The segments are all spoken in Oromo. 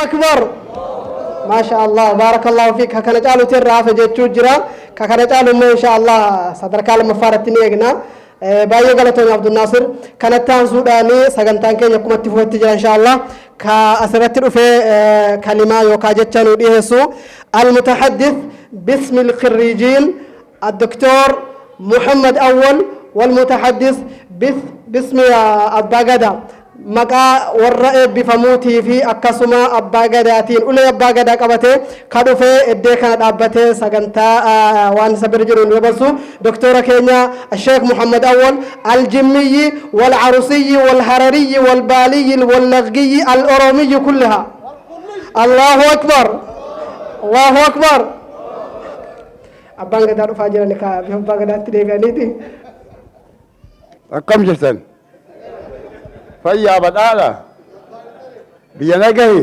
أكبر ما شاء الله بارك الله فيك كان جالو ترى في جتشو جرا كان جالو ما شاء الله صدر كلام مفارتني يجنا بايو غلطون عبد الناصر كانت تان سوداني سجنتان كي يكون تفوت تجرا إن شاء الله كأسرت في كلمة يوكاجتشان وديهسو المتحدث باسم الخريجين الدكتور محمد أول والمتحدث باسم الباغدا مقا ورأي بفموتي في أكسما أباغداتين أولي أباغدا قبته كادو في إديكا دابته سغنتا وان سبرجرون يبسو دكتورة كينيا الشيخ محمد أول الجمي والعروسي والهرري والبالي واللغي الأرومي كلها الله أكبر الله أكبر أباغدا رفاجرني كا بأباغدا تريغانيتي أكم جسن فيا بدالا بينجي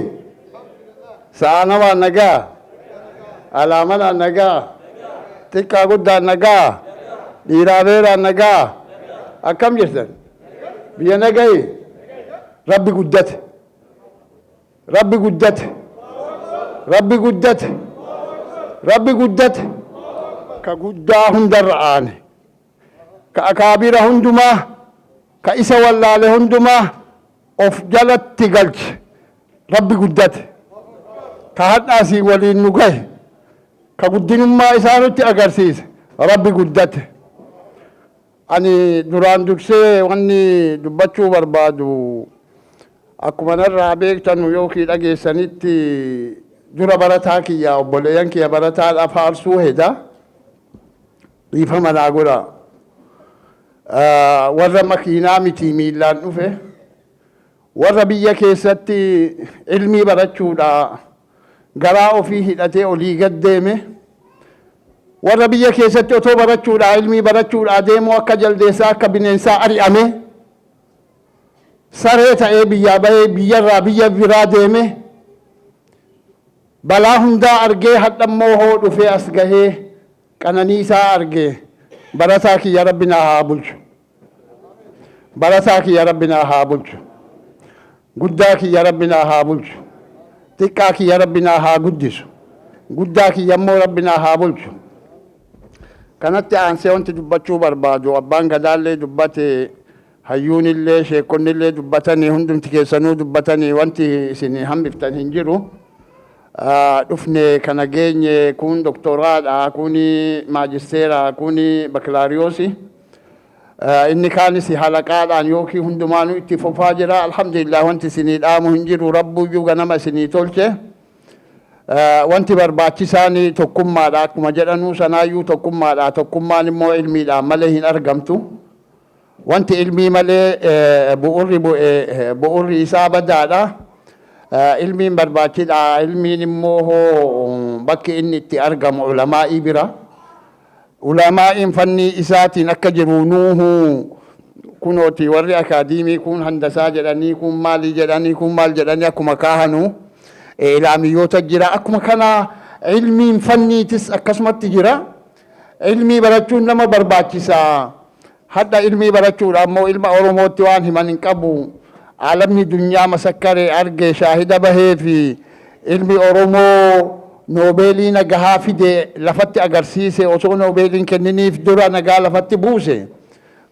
سانوا نجا علامنا نجا تكا قدا نجا ديرابيرا نجا أكم جسن بينجي ربي قدت ربي قدت ربي قدت ربي قدت كقدا هندران كأكابر هندما كإسا والله لهندما أف جلت تقلج ربي قدت كهد آسي ولي النقاي كقدين ما إسانو تأقرسيس ربي قدت أني دران دكسي واني دبتشو بربادو أكو من الرابيك تنو يوكي لأجي سنتي درا براتاكي يا أبوليانكي يا براتا الأفار سوهدا يفهم الأقولا warra makiinaa miti miillaan dhufe warra biyya keessatti ilmii barachuudha garaa ofii hidhatee olii gad deeme warra biyya keessatti otoo barachuudha ilmii barachuudha deemu akka jaldeessaa akka bineensaa ari'ame saree ta'ee biyyaa bahee biyyarraa biyya biraa deeme balaa hundaa argee hadhammoo hoo dhufee as gahee qananiisaa argee barataa kiyya rabbina haa bulchu barataa kiyya rabbina haa bulchu guddaa kiyya rabbina haa bulchu xiqqaa kiyya rabbina haa guddisu guddaa kiyya immoo rabbina haa bulchu kanatti aansee wanti dubbachuu barbaadu abbaan gadaallee dubbate hayyuunillee sheekonnillee dubbatanii hundumti keessanuu dubbatanii wanti isin hambiftan hin jiru dhufne kana geenye kun doktoraadha kuni maajisteera kuni bakalaariyoosi inni kaanis halaqaadhaan yookiin hundumaanuu itti fufaa jira alhamdulillah wanti isinii dhaamu hin jiru rabbuyyuu ganama isinii tolche wanti barbaachisaanii tokkummaadha akkuma jedhanuu sanaayyuu tokkummaadha tokkummaan immoo ilmiidhaan malee hin argamtu wanti ilmii malee bu'urri isaa badaadha ilmiin barbaachidha ilmiin immoo bakki inni itti argamu ulamaa'ii bira ulamaa'iin fannii isaatiin akka jiru nuuhu kunooti warri akaadiimii kun handasaa jedhanii kun maalii jedhanii kun maal jedhanii akkuma kaahanu ilaamiyyoota jira akkuma kana ilmiin fanniitis akkasumatti jira ilmii barachuun nama barbaachisa hadda ilmii barachuudha ammoo ilma oromootti waan himan hin qabu عالمي دنيا مسكرة أرجع شاهدة به في علم أورومو نوبلين جها في ده لفت أجرسيسه أو نوبلين كنني في دورة نجا لفت بوسه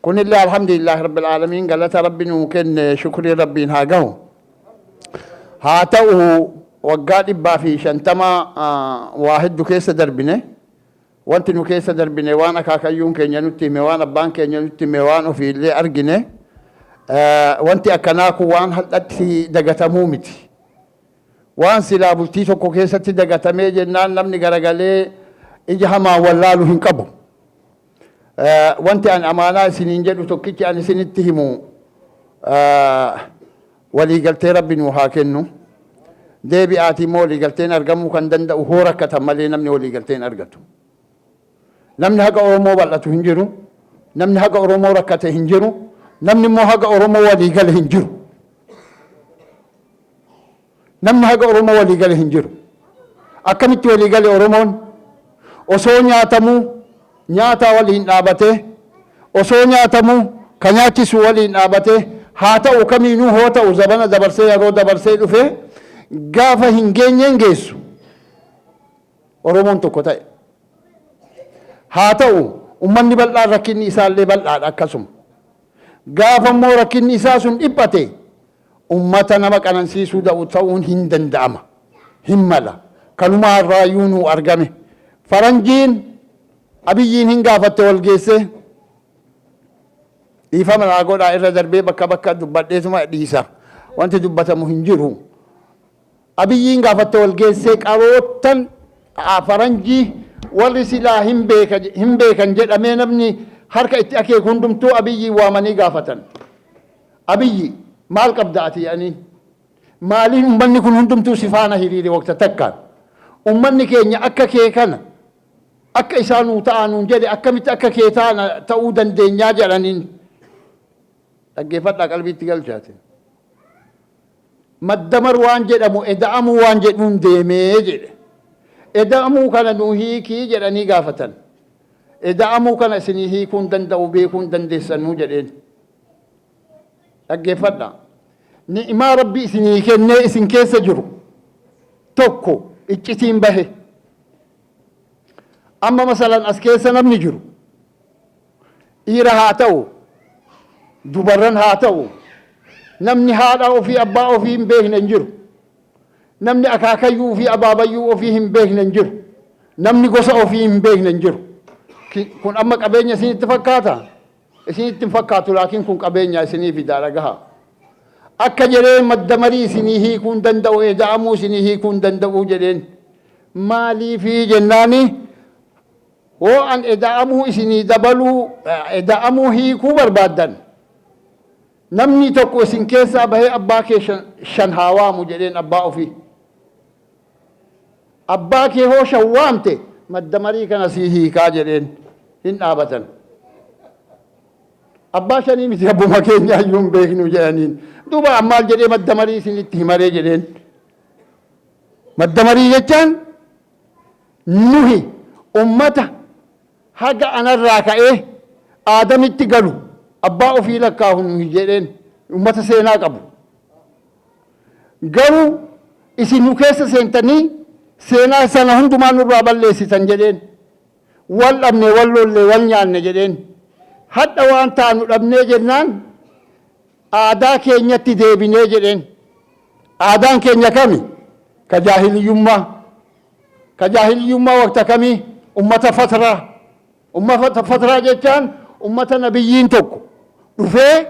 كون الله الحمد لله رب العالمين قالت ربنا ممكن شكر ربنا هاجو هاتو وقال إبا في شنتما واحد دكيس دربنه وانت نكيس دربنه وانا كاكيون كنيا نتي موان بانك كنيا نتي موان وفي اللي أرجنه wanti akkanaaku waan hadhatti dagatamuu miti waan silaa bultii tokko keessatti dagatamee jennaan namni garagalee ija hamaa wallaalu hin qabu wanti an amaanaa isiniin jedhu tokkichi an isinitti himu waliigaltee rabbi nuu haa kennu deebi'aatii immoo waliigalteen argamuu kan danda'u hoo rakkatan malee namni waliigalteen argatu namni haqa oromoo bal'atu hin jiru namni haqa oromoo rakkate hin jiru namni immoo haqa oromoo waliigale hin jiru namni haqa oromoo waliigale hin jiru akkamitti waliigale oromoon osoo nyaatamuu nyaata waliin dhaabate osoo nyaatamuu ka nyaachisu waliin dhaabate haa ta'u kamiinuu hoo ta'u zabana dabarsee yeroo dabarsee dhufe gaafa hin geenyeen geessu Oromoon tokko ta'e. Haa ta'u ummanni bal'aan rakkinni isaallee bal'aadha akkasuma. Gaafa immoo rakkinni isaa sun dhiphate ummata nama qanansiisuu ta'uun hin danda'ama. Hin mala. Kanumaa irraayyuu nu argame. Faranjiin Abiyyiin hin gaafatte wal geesse dhiifama naa godhaa irra darbee bakka bakka dubbadheetuma dhiisa. Wanti dubbatamu hin jiru. Abiyyiin gaafatte wal geessee qaroottan faranjii warri silaa hin beekan jedhamee namni harka itti akeeku hundumtuu Abiyyii waamanii gaafatan. Abiyyi maal qabda ati jedhanii? Maaliin ummanni kun hundumtuu si faana hiriire waqta takkaan? Ummanni keenya akka kee kana akka isaanuu ta'anuun jedhe akkamitti akka kee ta'uu dandeenyaa jedhaniin. Dhaggeeffadhaa qalbiitti galchaate. Maddamar waan jedhamu eda'amuu waan jedhuun deemee jedhe. Eda'amuu kana nuu hiikii jedhanii gaafatan. Eda'amuu kana isinii hiikuun danda'u beekuun dandeessanuu jedheen. Dhaggeeffadhaa. Ni'imaa Rabbi isinii kennee isin keessa jiru tokko iccitiin bahe. Amma masalan as keessa namni jiru dhiira haa ta'u dubarran haa ta'u namni haadha ofii abbaa ofii hin beekne hin jiru. Namni akaakayyuu fi abaabayyuu ofii hin beekne hin jiru. Namni gosa ofii hin beekne hin jiru. Kun amma qabeenya isinitti fakkaata? Isinitti hin fakkaatu laakiin kun qabeenya isinii fidaa dhagahaa. Akka jedhee maddamarii isinii hiikuun danda'u eda'amuu isinii hiikuun danda'u jedheen. Maaliifii jennaani hoo an eda'amuu isinii dabaluu eda'amuu hiikuu barbaaddan. Namni tokko isin keessaa bahee abbaa kee shan haa waamu jedheen abbaa ofii. Abbaa kee hoo shan waamte maddamarii kana sii hiikaa jedheen hin dhaabatan. Abbaa shanii miti abbuma keenya iyyuu hin beeknu jedhaniin. Duuba ammaal jedhee maddamarii isinitti himaree jedheen. Maddamarii jechaan nuhi ummata haga anarraa ka'ee aadamitti galu abbaa ofii lakkaahu nuhi jedheen ummata seenaa qabu. Garuu isin nu keessa seentanii seenaa sana hundumaa nurraa balleessitan jedheen. Wal dhabne wal lolle wal nyaanne jedheen. Hadha waan taanu dhabnee jennaan aadaa keenyatti deebinee jedheen. Aadaan keenya kami? Ka jaahiliyyummaa. Ka jaahiliyyummaa waqta kamii? Ummata fatraa. Ummata fatraa jechaan ummata nabiyyiin tokko dhufee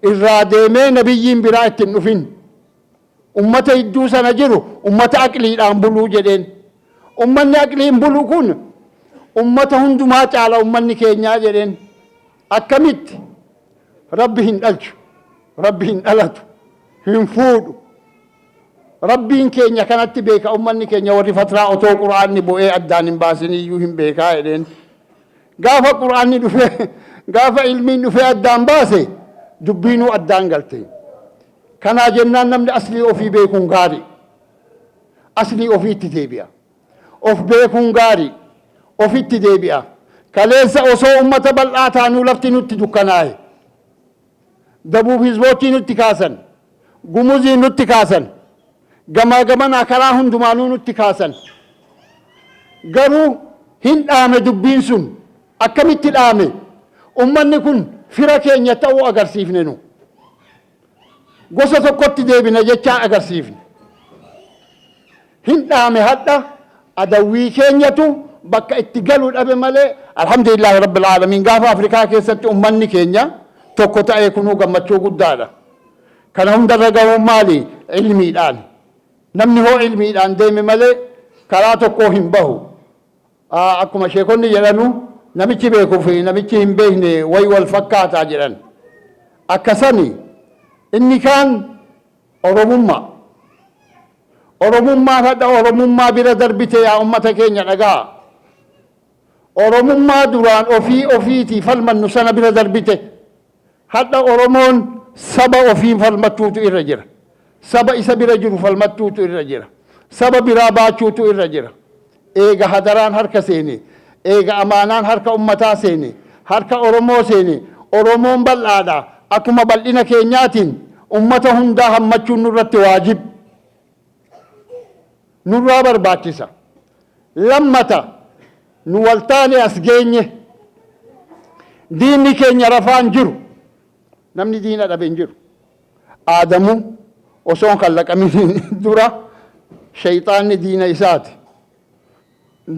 irraa deemee nabiyyiin biraa ittiin dhufin. Ummata idduu sana jiru ummata aqliidhaan buluu jedheen. Ummanni aqliin bulu kun ummata hundumaa caala ummanni keenyaa jedheen. Akkamitti Rabbi hin dhalchu, Rabbi hin dhalatu, hin fuudhu. Rabbiin keenya kanatti beeka ummanni keenya warri fatraa otoo quraanni bu'ee addaan hin baasin iyyuu hin beekaa jedheen. Gaafa quraanni dhufee gaafa ilmiin dhufee addaan baase dubbiinuu addaan galte. Kanaa jennaan namni aslii ofii beekuun gaarii. Aslii ofiitti deebi'a. Of beekuun gaarii. Ofitti deebi'a. Kaleessa osoo ummata bal'aa taanuu lafti nutti dukkanaa'e. Dabuuf hizboottii nutti kaasan. Gumuzii nutti kaasan. Gamaa gamanaa karaa hundumaanuu nutti kaasan. Garuu hin dhaame dubbiin sun. Akkamitti dhaame? Ummanni kun fira keenya ta'uu agarsiifne nu. Gosa tokkotti deebina jechaa agarsiifne. Hin dhaame hadha adawwii keenyatu bakka itti galuu dhabe malee alhamdulillahi rabbil aalamiin gaafa Afrikaa keessatti ummanni keenya tokko ta'ee kunuu gammachuu guddaadha. Kana hundarra gahuun maali? Ilmiidhaan. Namni hoo ilmiidhaan deeme malee karaa tokkoo hin bahu. Akkuma sheekonni jedhanu namichi beekuu fi namichi hin beekne way wal fakkaataa jedhan. Akkasani inni kaan Oromummaa. Oromummaa hadha Oromummaa bira darbite yaa ummata keenya dhagaa. Oromummaa duraan ofii ofiitii falmannu sana bira darbite. Hadha Oromoon saba ofiin falmachuutu irra jira. Saba isa bira jiru falmachuutu irra jira. Saba biraa baachuutu irra jira. Eega hadaraan harka seene. Eega amaanaan harka ummataa seene. Harka Oromoo seene. Oromoon bal'aadha. Akkuma bal'ina keenyaatiin ummata hundaa hammachuun nurratti waajib. nurraa barbaachisa. Lammata nu waltaane as geenye diinni keenya rafaan jiru namni diina dhabe hin jiru. Aadamuu osoo hin kallaqamin dura shayxaanni diina isaati.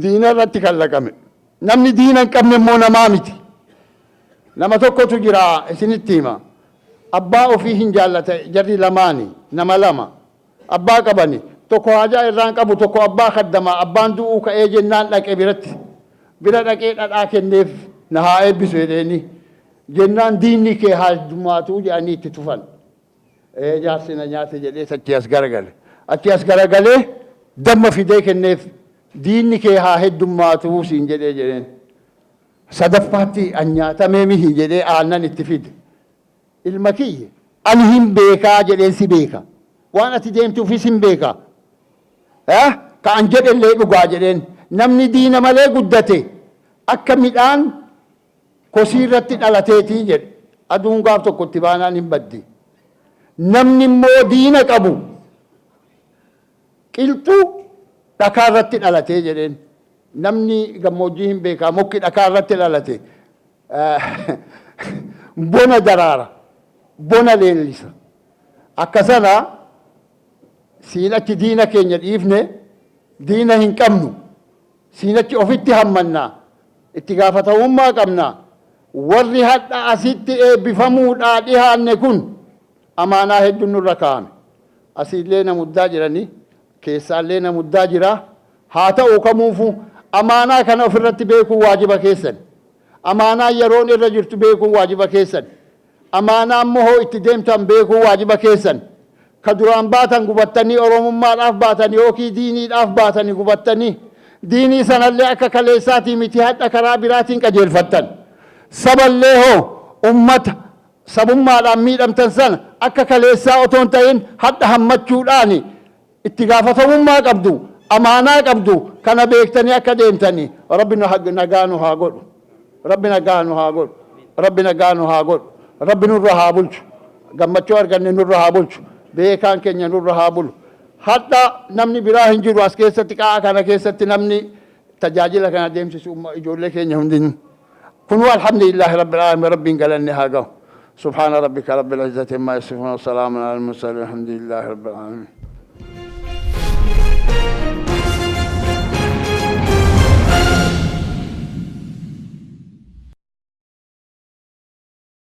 Diina irratti kallaqame. Namni diina hin qabne immoo namaa miti. Nama tokkotu jira isinitti hima. Abbaa ofii hin jaallata jarri lamaani nama lama. Abbaa qabani. Tokko haajaa irraan qabu tokko abbaa kaddama. Abbaan du'uu ka'ee jennaan dhaqe biratti. Bira dhaqee dhadhaa kenneef na haa eebbisu jedheeni. Jennaan diinni kee haa heddummaatu jedhanii itti tufan. Jaarsi na nyaate jedhee achi as garagale. Achi as garagalee damma fidee kenneef diinni kee haa heddummaatu siin jedhee jedheen. Sadaffaatti an nyaatamee mihi jedhee aannan itti fide. Ilma kiyye ani hin beekaa jedheen si beeka. Waan ati deemtuufis hin beekaa. Ka an jedhellee dhugaa jedheen. Namni diina malee guddate akka midhaan kosii irratti dhalateetii jedhe. Aduun gaaf tokkotti baanaan hin baddi. Namni immoo diina qabu qilxuu dhakaa irratti dhalatee jedheen. Namni gammoojjii hin beekaa mukki dhakaa irratti dhalate bona daraara bona leellisa. Akkasana siin achi diina keenya dhiifne diina hin qabnu siin achi ofitti hammannaa itti gaafatamummaa qabnaa. Warri hadha asitti eebbifamuudhaa dhihaanne kun amaanaa hedduun nurra kaa'ame. Asiillee na muddaa jiranii keessaallee na muddaa jira. Haa ta'u kamuufu amaanaa kana ofirratti beekuu waajiba keessan. Amaanaa yeroon irra jirtu beekuu waajiba keessan. Amaanaa immoo itti deemtan beekuu waajiba keessan. Ka duraan baatan gubattanii oromummaadhaaf baatan yookiin diiniidhaaf baatanii gubattanii diinii sanallee akka kaleessaatii miti hadha karaa biraatiin qajeelfattan. Saballee hoo ummata sabummaadhaan miidhamtan sana akka kaleessaa otoo hin ta'in hadha hammachuudhaan itti gaafatamummaa qabdu. Amaanaa qabdu kana beektanii akka deemtanii rabbi nagaa nu haa godhu. Rabbi nagaa nu haa godhu. Rabbi nagaa nu haa godhu. Rabbi nurra haa bulchu. Gammachuu arganne nurra haa bulchu. Beekaan keenya nurra haa bulu. Hadha namni biraa hin jiru as keessatti qaa'a kana keessatti namni tajaajila kana deemsisu ijoollee keenya hundinuu. Kunuu alhamdulillahi rabbil aalamiin rabbiin galanne haa gahu. Subhaana rabbika rabbil izzati ammaa yasifuun wa salaamun alal mursaliin alhamdulillahi rabbil aalamiin.